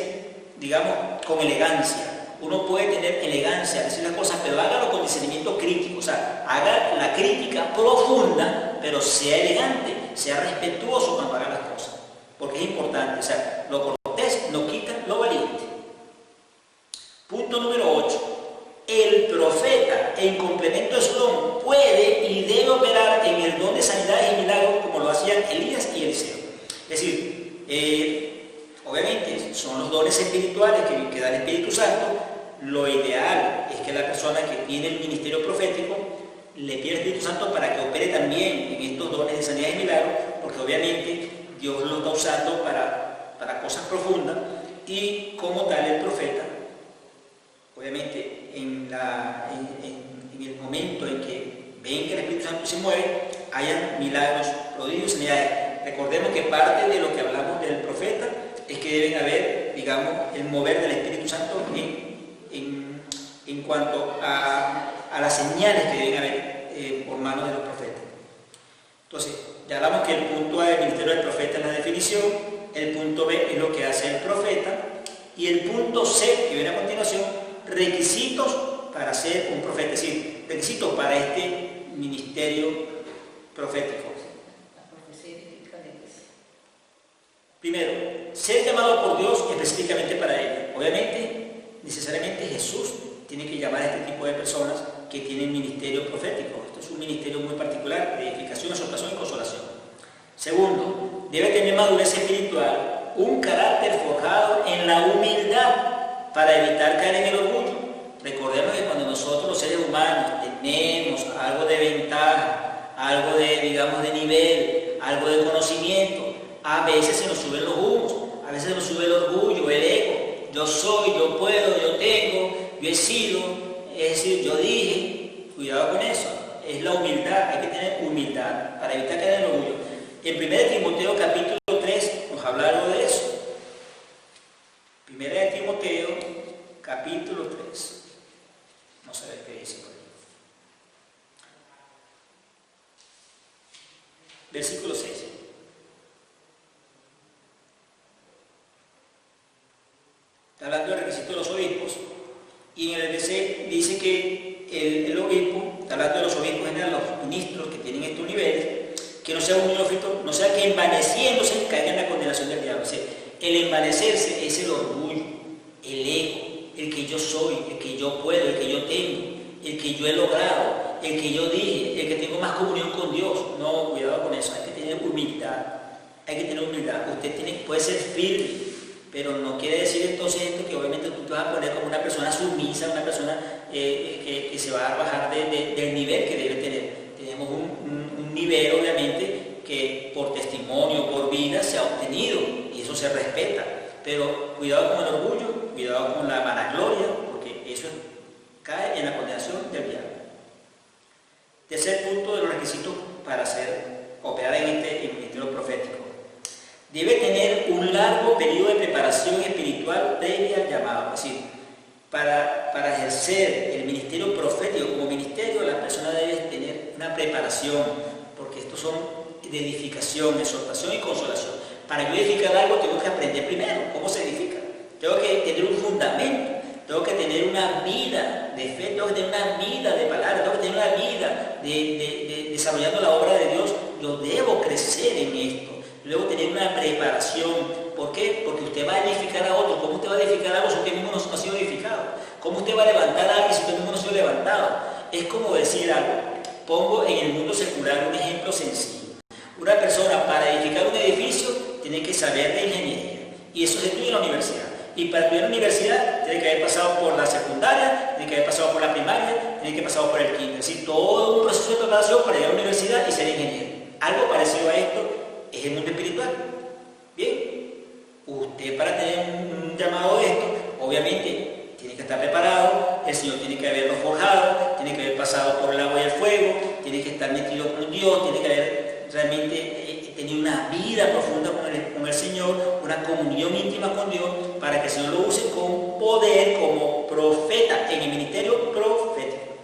digamos, con elegancia. Uno puede tener elegancia, decir las cosas, pero hágalo con discernimiento crítico. O sea, haga la crítica profunda, pero sea elegante, sea respetuoso cuando haga las cosas. Porque es importante. O sea, lo cortés no quita lo valiente. Punto número 8. El profeta, en complemento de su don, puede y debe operar en el don de sanidades y milagros como lo hacían Elías y Eliseo. Es decir, obviamente son los dones espirituales que da el Espíritu Santo. Lo ideal es que la persona que tiene el ministerio profético le pida al Espíritu Santo para que opere también en estos dones de sanidades y milagros, porque obviamente Dios lo está usando para cosas profundas, y como tal el profeta, obviamente en el momento en que ven que el Espíritu Santo se mueve, hayan milagros, prodigios, sanidades. Recordemos que parte de lo que hablamos del profeta es que deben haber, digamos, el mover del Espíritu Santo en cuanto a las señales que deben haber por manos de los profetas. Entonces, ya hablamos que el punto A del ministerio del profeta es la definición, el punto B es lo que hace el profeta, y el punto C, que viene a continuación, requisitos para ser un profeta, es decir, requisitos para este ministerio profético. Primero, ser llamado por Dios específicamente para él. Obviamente, necesariamente Jesús tiene que llamar a este tipo de personas que tienen ministerio profético. Esto es un ministerio muy particular de edificación, exhortación y consolación. Segundo, debe tener madurez espiritual, un carácter forjado en la humildad para evitar caer en el orgullo. Recordemos que cuando nosotros los seres humanos tenemos algo de ventaja, algo de, digamos, de nivel, algo de conocimiento, a veces se nos suben los humos, a veces se nos sube el orgullo, el ego. Yo soy, yo puedo, yo tengo, yo he sido, es decir, yo dije. Cuidado con eso, es la humildad, hay que tener humildad para evitar caer en el orgullo. En 1 Timoteo capítulo 3 nos habla algo de eso. 1 Timoteo capítulo 3. Vamos a ver qué dice por ahí. Versículo 6. Está hablando del requisito de los obispos, y en el BC dice que el obispo, está hablando de los obispos generales, los ministros que tienen estos niveles, que no sea un neófito, no sea que envaneciéndose caiga en la condenación del diablo. O sea, el envanecerse es el orgullo, el ego, el que yo soy, el que yo puedo, el que yo tengo, el que yo he logrado, el que yo dije, el que tengo más comunión con Dios. No, cuidado con eso, hay que tener humildad, hay que tener humildad. Usted puede ser firme, pero no quiere decir entonces esto que obviamente tú te vas a poner como una persona sumisa, una persona que se va a bajar del nivel que debe tener. Tenemos un nivel, obviamente, que por testimonio, por vida se ha obtenido, y eso se respeta. Pero cuidado con el orgullo, cuidado con la vanagloria, porque eso cae en la condenación del diablo. Tercer punto de los requisitos para operar en el ministerio profético. Debe tener un largo periodo de preparación espiritual previa al llamado. Es decir, para ejercer el ministerio profético como ministerio, la persona debe tener una preparación, porque estos son de edificación, exhortación y consolación. Para yo edificar algo tengo que aprender primero cómo se edifica. Tengo que tener un fundamento, tengo que tener una vida de fe, tengo que tener una vida de palabra, tengo que tener una vida de desarrollando la obra de Dios. Yo debo crecer en esto. Luego tener una preparación. ¿Por qué? Porque usted va a edificar a otro. ¿Cómo usted va a edificar algo si usted mismo no ha sido edificado? ¿Cómo usted va a levantar a alguien si usted mismo no ha sido levantado? Es como decir algo. Pongo en el mundo secular un ejemplo sencillo. Una persona para edificar un edificio tiene que saber de ingeniería. Y eso se estudia en la universidad. Y para estudiar en la universidad tiene que haber pasado por la secundaria, tiene que haber pasado por la primaria, tiene que haber pasado por el kinder. Es decir, todo un proceso de preparación para llegar a la universidad y ser ingeniero. Algo parecido a esto es el mundo espiritual. Bien, usted para tener un llamado de esto, obviamente tiene que estar preparado, el Señor tiene que haberlo forjado, tiene que haber pasado por el agua y el fuego, tiene que estar metido con Dios, tiene que haber realmente tenido una vida profunda con el Señor, una comunión íntima con Dios, para que el Señor lo use con poder como profeta en el ministerio profético.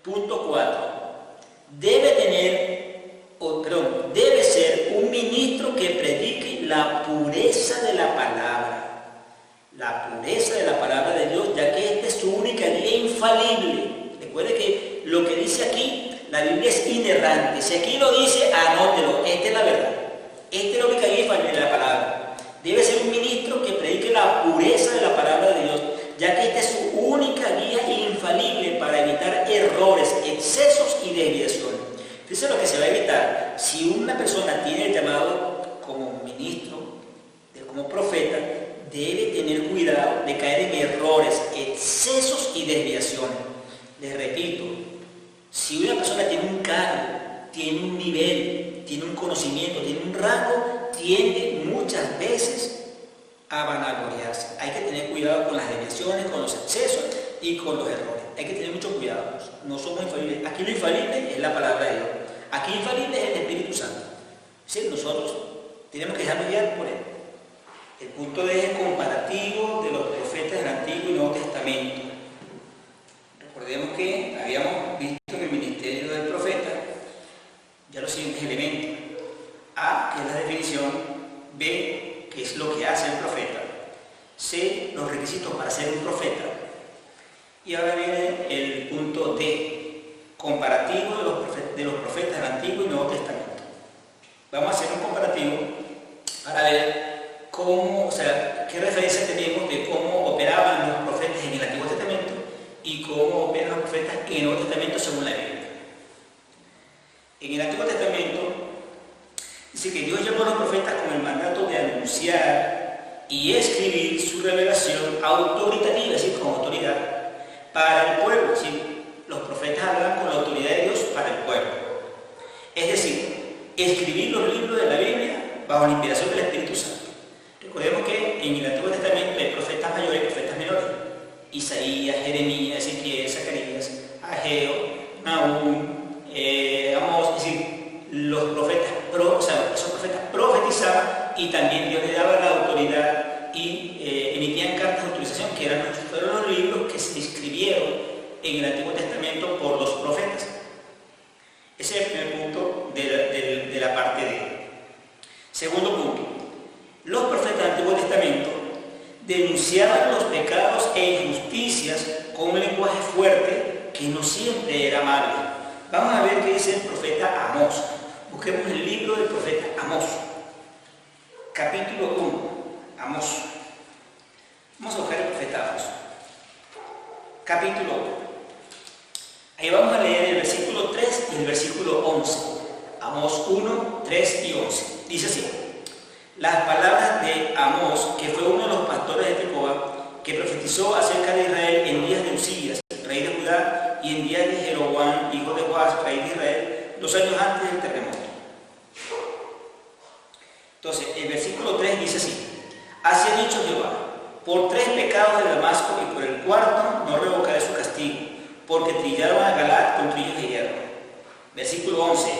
Punto 4. Debe ser un ministro que predique la pureza de la palabra de Dios, ya que esta es su única guía infalible. Recuerde que lo que dice aquí, la Biblia es inerrante. Si aquí lo dice, anótelo, esta es la verdad. Esta es la única guía infalible de la palabra. Debe ser un ministro que predique la pureza de la palabra de Dios, ya que esta es su única guía infalible para evitar errores, excesos y desviaciones. Fíjense lo que se va a evitar. Si una persona tiene el llamado como ministro, como profeta, debe tener cuidado de caer en errores, excesos y desviaciones. Les repito, si una persona tiene un cargo, tiene un nivel, tiene un conocimiento, tiene un rango, tiende muchas veces a vanagloriarse. Hay que tener cuidado con las desviaciones, con los excesos y con los errores. Hay que tener mucho cuidado. No somos infalibles. Aquí lo infalible es la palabra de Dios. Aquí infalible es el Espíritu Santo. ¿Sí? Nosotros tenemos que dejarnos guiar por él. El punto D es el comparativo de los profetas del Antiguo y Nuevo Testamento. Recordemos que habíamos visto en el ministerio del profeta ya los siguientes elementos. A, que es la definición. B, que es lo que hace el profeta. C, los requisitos para ser un profeta. Y ahora viene el punto D, comparativo de los profetas del Antiguo y Nuevo Testamento. Vamos a hacer un comparativo para ver qué referencia tenemos de cómo operaban los profetas en el Antiguo Testamento y cómo operan los profetas en el Nuevo Testamento según la Biblia. En el Antiguo Testamento dice que Dios llamó a los profetas con el mandato de anunciar y escribir su revelación autoritativa, es decir, con autoridad, para el pueblo. Es decir, los profetas hablaban con la autoridad de Dios para el pueblo. Es decir, escribir los libros de la Biblia bajo la inspiración del Espíritu Santo. Recordemos que en el Antiguo Testamento hay profetas mayores y profetas menores. Isaías, Jeremías, Ezequiel, Zacarías, Ageo, Nahum, Amós. Es decir, los profetas, esos profetas profetizaban y también Dios les daba la autoridad y emitían cartas de autorización, que fueron los libros que se escribieron en el Antiguo Testamento por los profetas. Ese es el primer punto de la parte D. Segundo punto. Los profetas del Antiguo Testamento denunciaban los pecados e injusticias con un lenguaje fuerte que no siempre era amable. Vamos a ver qué dice el profeta Amós. Busquemos el libro del profeta Amós, capítulo 1. Amós. Vamos a buscar el profeta Amós, capítulo 1. Ahí vamos a leer el versículo 3 y el versículo 11. Amós 1, 3 y 11. Dice así. Las palabras de Amós, que fue uno de los pastores de Tecoa, que profetizó acerca de Israel en días de Usías, rey de Judá, y en días de Jeroboam, hijo de Joás, rey de Israel, 2 años antes del terremoto. Entonces, el versículo 3 dice así. Así ha dicho Jehová, por 3 pecados de Damasco y por el cuarto no revocaré su castigo, porque trillaron a Galaad con trillos de hierro. Versículo 11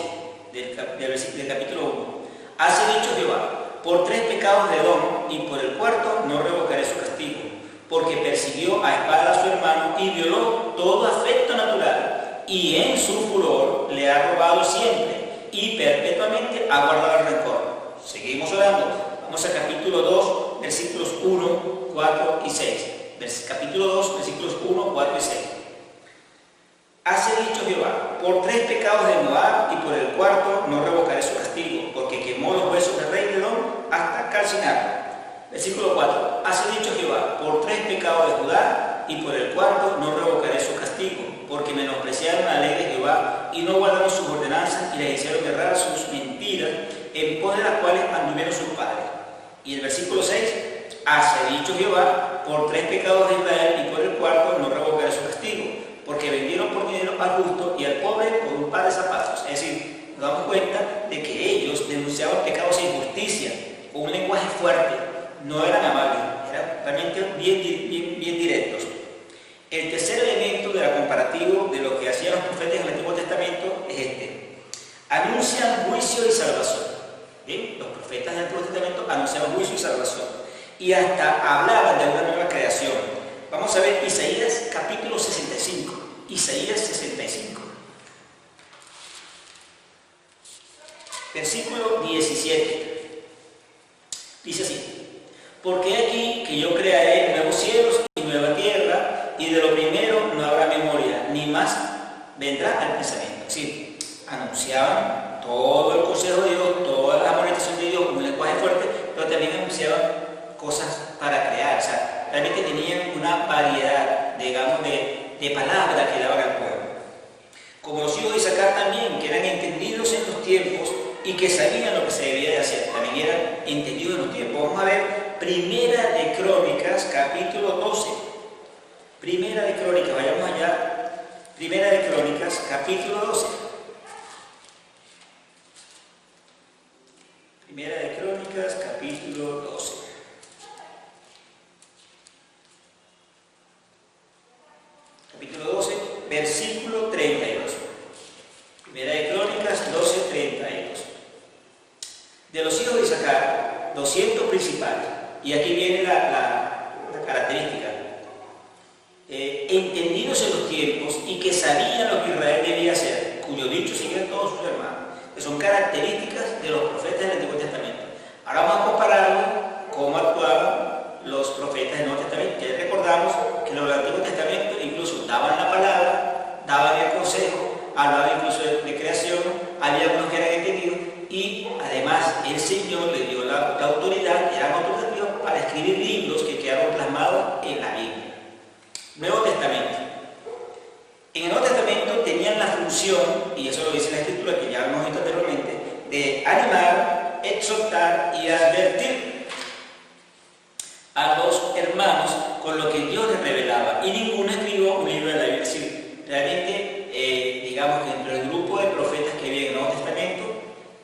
del capítulo 1. Así ha dicho Jehová, por 3 pecados de Edom y por el cuarto no revocaré su castigo, porque persiguió a espada a su hermano y violó todo afecto natural, y en su furor le ha robado siempre, y perpetuamente ha guardado el rencor. Seguimos orando. Vamos al capítulo 2, versículos 1, 4 y 6. Capítulo 2, versículos 1, 4 y 6. Hace dicho Jehová, por 3 pecados de Moab y por el cuarto no revocaré su castigo, porque quemó los huesos del rey de Edom hasta calcinarlo. Versículo 4. Hace dicho Jehová, por 3 pecados de Judá y por el cuarto no revocaré su castigo, porque menospreciaron la ley de Jehová y no guardaron sus ordenanzas y les hicieron errar sus mentiras, en pos de las cuales anduvieron sus padres. Y el versículo 6. Hace dicho Jehová, por 3 pecados de Israel y por el cuarto no revocaré su castigo, porque vendieron por dinero al justo y al pobre por un par de zapatos. Es decir, nos damos cuenta de que ellos denunciaban pecados e injusticia con un lenguaje fuerte, no eran amables, eran realmente bien directos. El tercer elemento de la comparativo de lo que hacían los profetas en el Antiguo Testamento es este. Anuncian juicio y salvación. ¿Bien? Los profetas del Antiguo Testamento anunciaban juicio y salvación y hasta hablaban de una nueva creación. Vamos a ver Isaías capítulo 65. Isaías 65. Versículo 17. Dice así. Porque aquí que yo crearé nuevos cielos y nueva tierra, y de lo primero no habrá memoria, ni más vendrá al pensamiento. Es decir, anunciaban todo el consejo de Dios, toda la amonestación de Dios, un lenguaje fuerte, pero también anunciaban cosas para crear. O sea, realmente tenían una variedad, digamos, de palabras que daban al pueblo. Como los hijos de Isaacar también, que eran entendidos en los tiempos y que sabían lo que se debía de hacer, también eran entendidos en los tiempos. Vamos a ver Primera de Crónicas, capítulo 12. Primera de Crónicas, vayamos allá. Primera de Crónicas, capítulo 12. Primera de Crónicas, capítulo 12. Capítulo 12, versículo 32. Primera de Crónicas 12, 32. De los hijos de Isaacar, 200 principales. Y aquí viene la característica. Entendidos en los tiempos y que sabían lo que Israel debía hacer, cuyo dicho siguen todos sus hermanos, que son características de los profetas del Antiguo Testamento. Ahora vamos a compararlo cómo actuaban los profetas del Nuevo Testamento. Ya recordamos que los del Antiguo Testamento incluso daban la palabra, daban el consejo, hablaban incluso de creación, había algunos que eran entendidos y además el Señor le dio la autoridad, eran autoritativos para escribir libros que quedaron plasmados en la Biblia. Nuevo Testamento. En el Nuevo Testamento tenían la función, y eso lo dice la Escritura, que ya hemos visto anteriormente, de animar, exhortar y advertir a los hermanos con lo que Dios les revelaba. Y ninguno escribió un libro de la Biblia. Es decir, realmente, digamos que entre el grupo de profetas que había en el Nuevo Testamento,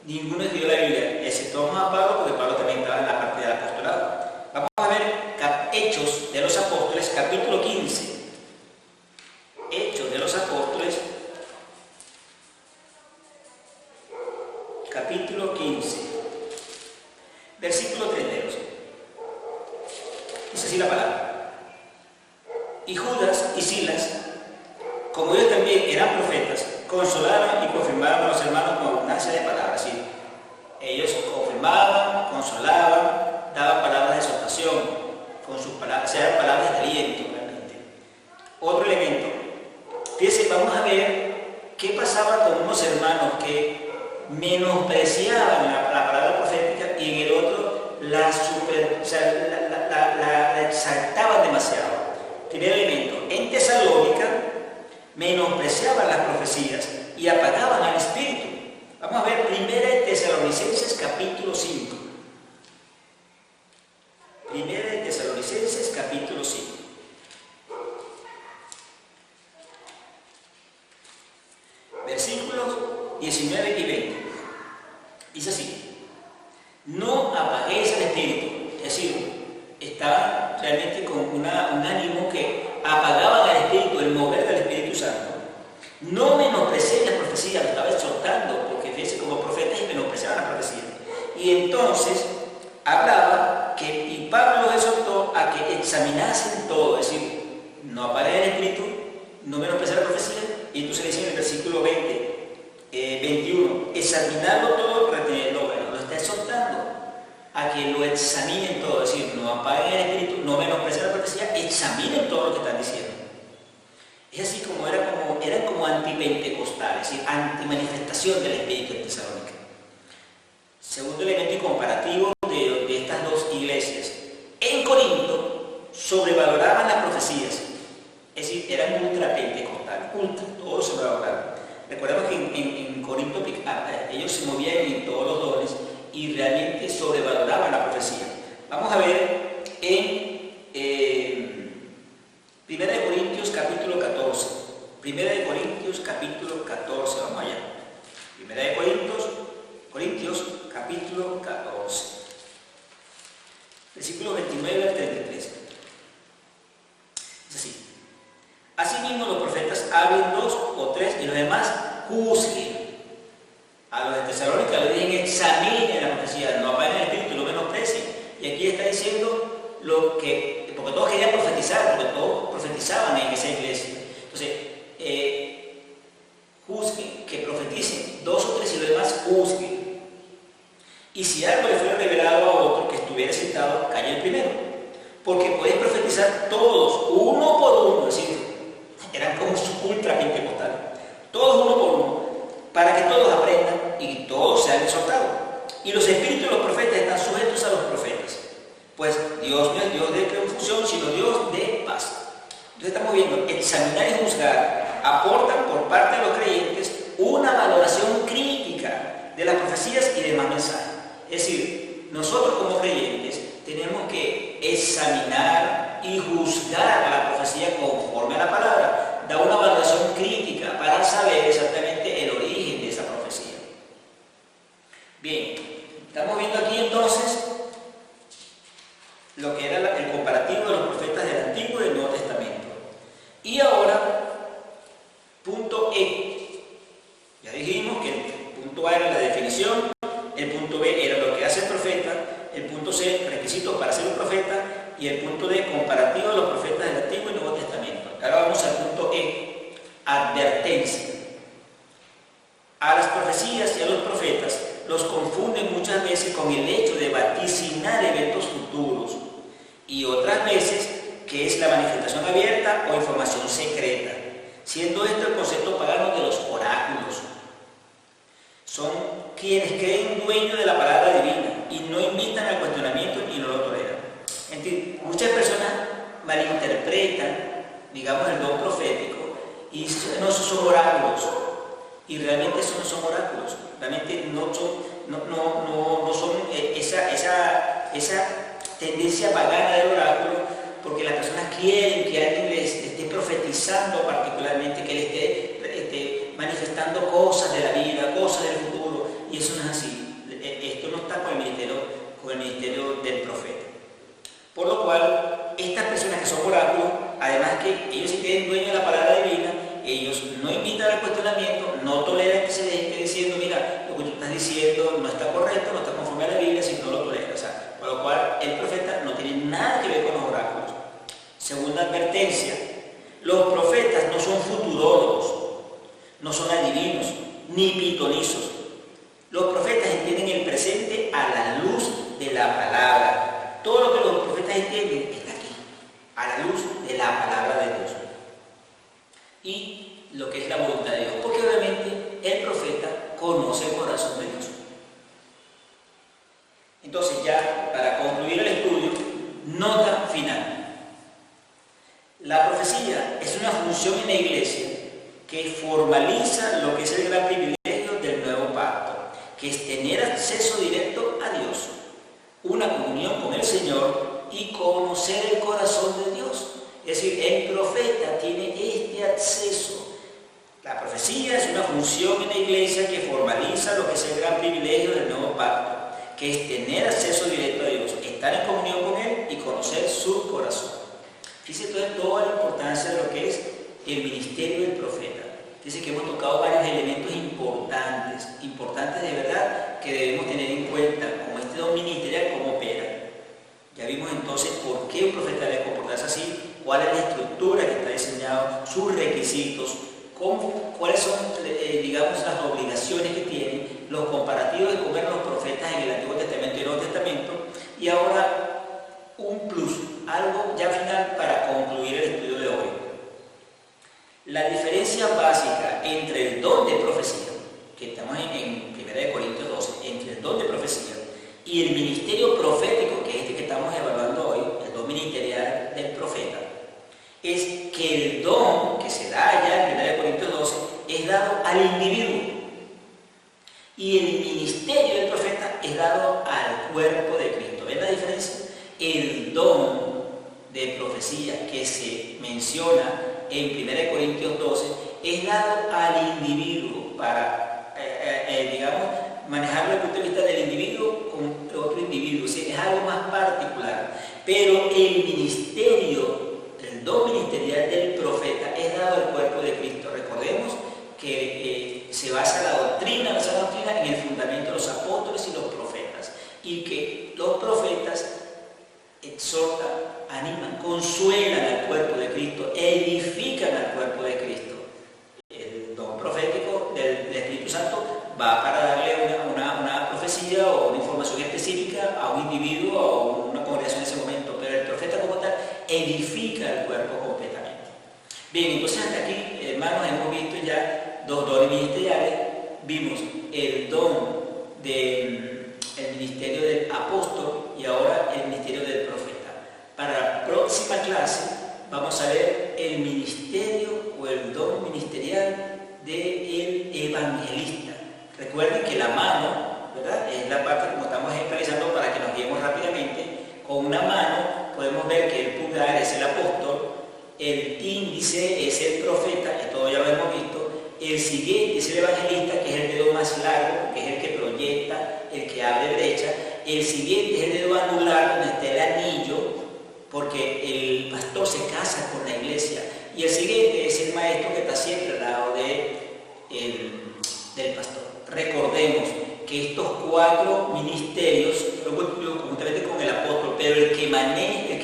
ninguno escribió la Biblia, excepto a Pablo, porque Pablo también estaba en la parte del apostolado. Vamos a ver Hechos de los Apóstoles, capítulo 15. Hechos de los Apóstoles, capítulo 15, versículo 32. Dice así la palabra. Y Judas y Silas, como ellos también eran profetas, consolaban y confirmaban a los hermanos con abundancia de palabras. ¿Sí? Ellos confirmaban, consolaban, daban palabras de exhortación, con sus palabras, o sea, palabras de aliento realmente. Otro elemento, fíjense, vamos a ver qué pasaba con unos hermanos que menospreciaban la palabra profética y en el otro la exaltaban demasiado. Primer elemento, en Tesalónica menospreciaban las profecías y apagaban al Espíritu. Vamos a ver Primera de Tesalonicenses capítulo 5. Primera de Tesalonicenses capítulo 5. Versículos 19 y 20. Dice así: no apaguéis el Espíritu. Es decir, estaban realmente con un ánimo que apagaban al Espíritu, el mover del Espíritu Santo. No menosprecéis la profecía, lo estaba exhortando, porque fíjense, como profetas menospreciaban la profecía. Y entonces hablaba que, y Pablo los exhortó a que examinasen todo, es decir, no apaguen el Espíritu, no menosprecien la profecía, y entonces le dice en el versículo 21, examinarlo todo, retenerlo bueno. Lo está exhortando a que lo examinen todo, es decir, no apaguen el Espíritu, no menosprecien la profecía, examinen todo lo que están diciendo. Es así como eran como antipentecostales, es decir, antimanifestación del Espíritu en Tesalónica. Segundo elemento y comparativo de estas dos iglesias. En Corinto sobrevaloraban las profecías, es decir, eran ultrapentecostales, todos sobrevaloraban. Recordemos que en Corinto ellos se movían en todos los dones y realmente sobrevaloraban la profecía. Vamos a ver en 1 Corintios capítulo 14. 1 Corintios capítulo 14, vamos allá. 1 Corintios capítulo 14. algo le fuera revelado a otro que estuviera sentado, calle el primero. Porque podéis profetizar todos, uno por uno, es decir, eran como ultra pentecostales, todos uno por uno, para que todos aprendan y todos sean exhortados. Y los espíritus de los profetas están sujetos a los profetas. Pues Dios no es Dios de confusión, sino Dios de paz. Entonces estamos viendo, examinar y juzgar aportan por parte de los creyentes una valoración crítica de las profecías y demás mensajes. Es decir, nosotros como creyentes tenemos que examinar y juzgar la profecía conforme a la palabra, dar una valoración crítica para saber exactamente el origen de esa profecía. Bien, estamos viendo aquí entonces lo que era el comparativo de los profetas del Antiguo y del Nuevo Testamento. Y ahora, punto E. Ya dijimos que el punto A era la definición, el punto B era lo que hace el profeta, el punto C, requisitos para ser un profeta, y el punto D, comparativo de los profetas del Antiguo y Nuevo Testamento. Ahora vamos al punto E, advertencia. A las profecías y a los profetas los confunden muchas veces con el hecho de vaticinar eventos futuros y otras veces que es la manifestación abierta o información secreta, siendo esto el concepto pagano de los oráculos. Son quienes creen dueños de la palabra divina y no invitan al cuestionamiento y no lo toleran. Entonces, muchas personas malinterpretan, digamos, el don profético y dicen, no, esos son oráculos. Y realmente esos no son oráculos, realmente no son esa tendencia pagana del oráculo, porque las personas quieren que alguien les esté profetizando particularmente, que le esté manifestando cosas de la vida, cosas del futuro, y eso no es así. Esto no está con el ministerio del profeta. Por lo cual, estas personas que son oráculos, además que ellos se creen dueños de la palabra divina, ellos no invitan al cuestionamiento, no toleran que se les esté diciendo, mira, lo que tú estás diciendo no está correcto, no está conforme a la Biblia, si no lo toleran. O sea, por lo cual el profeta no tiene nada que ver con los oráculos. Segunda advertencia, los profetas no son futurólogos, no son adivinos, ni pitonizos. Los profetas entienden el presente a la luz de la palabra. Todo lo que los profetas entienden está aquí, a la luz de la palabra de Dios. Y lo que es la voluntad de Dios, porque obviamente el profeta conoce el corazón de Dios. Entonces, ya para concluir el estudio, nota final. La profecía es una función en la iglesia que formaliza lo que es el gran privilegio del nuevo pacto, que es tener acceso directo a Dios, una comunión con el Señor y conocer el corazón de Dios. Es decir, el profeta tiene este acceso. La profecía es una función en la iglesia que formaliza lo que es el gran privilegio del nuevo pacto, que es tener acceso directo a Dios, estar en comunión con Él y conocer su corazón. Fíjense entonces toda la importancia de lo que es el ministerio del profeta. Dice que hemos tocado varios elementos importantes de verdad, que debemos tener en cuenta, como este don ministerial, cómo opera. Ya vimos entonces por qué un profeta debe comportarse así, cuál es la estructura que está diseñada, sus requisitos, cuáles son, digamos, las obligaciones que tienen, los comparativos de cómo eran los profetas en el Antiguo Testamento y el Nuevo Testamento, y ahora un plus, algo ya final para concluir el estudio de hoy. La diferencia básica entre el don de profecía, que estamos en 1 Corintios 12, entre el don de profecía y el ministerio profético, que es este que estamos evaluando hoy, el don ministerial del profeta, es que el don que se da allá en 1 Corintios 12 es dado al individuo y el ministerio del profeta es dado al cuerpo de Cristo. ¿Ven la diferencia? El don de profecía que se menciona en 1 Corintios 12 es dado al individuo para, digamos, manejarlo desde el punto de vista del individuo con otro individuo, o sea, es algo más particular. Pero el ministerio, el don ministerial del profeta es dado al cuerpo de Cristo. Recordemos que se basa la doctrina en el fundamento de los apóstoles y los profetas, y que los profetas exhortan, animan, consuelan al cuerpo de Cristo, edifican al cuerpo de Cristo. El don profético del Espíritu Santo va para darle una profecía o una información específica a un individuo o a una congregación en ese momento, pero el profeta como tal edifica el cuerpo completamente. Bien, entonces hasta aquí, hermanos, hemos visto ya dos dones ministeriales. Vimos el don del ministerio del apóstol y ahora el ministerio del profeta. Para la próxima clase vamos a ver el ministerio o el don ministerial del evangelista. Recuerden que la mano, ¿verdad?, es la parte como estamos ejemplarizando para que nos guiemos rápidamente. Con una mano podemos ver que el pulgar es el apóstol, el índice es el profeta, esto ya lo hemos visto, el siguiente es el evangelista, que es el dedo más largo, que es el que proyecta, el que abre brecha, el siguiente es el dedo anular, donde está el anillo, porque el pastor se casa con la iglesia, y el siguiente es el maestro, que está siempre al lado del pastor. Recordemos que estos cuatro ministerios fueron juntamente con el apóstol, pero el que maneja, el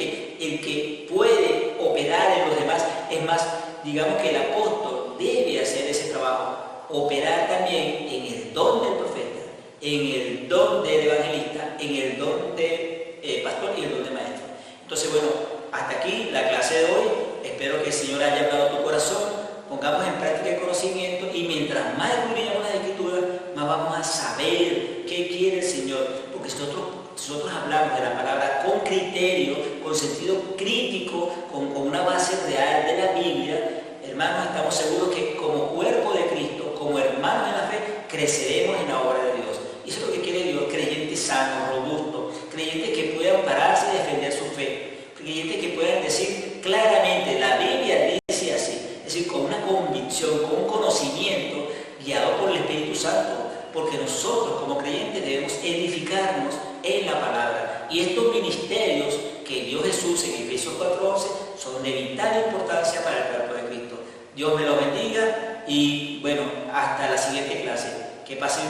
que puede operar en los demás, es más, digamos que el apóstol debe hacer ese trabajo, operar también en el don del profeta, en el don del evangelista, en el don del pastor y el don del maestro. Entonces, bueno, hasta aquí la clase de hoy. Espero que el Señor haya hablado a tu corazón, pongamos en práctica el conocimiento, y mientras más escudriñamos las Escrituras, más vamos a saber qué quiere el Señor, porque si nosotros hablamos de la palabra con criterio, con sentido crítico, con una base real de la Biblia, hermanos, estamos seguros que como cuerpo de Cristo, como hermanos en la fe, creceremos en la obra de Dios. Y eso es lo que quiere Dios: creyentes sanos, robustos, creyentes que puedan pararse y defender su fe, creyentes que puedan decir claramente, la Biblia dice así, es decir, con una convicción, con un conocimiento guiado por el Espíritu Santo, porque nosotros como creyentes debemos edificarnos en la palabra. Y estos ministerios que dio Jesús en Efesios 4:11 son de vital importancia para el cuerpo de Cristo. Dios me los bendiga y bueno, hasta la siguiente clase. Que pasen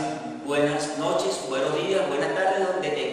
buenas noches, buenos días, buenas tardes, donde tengan.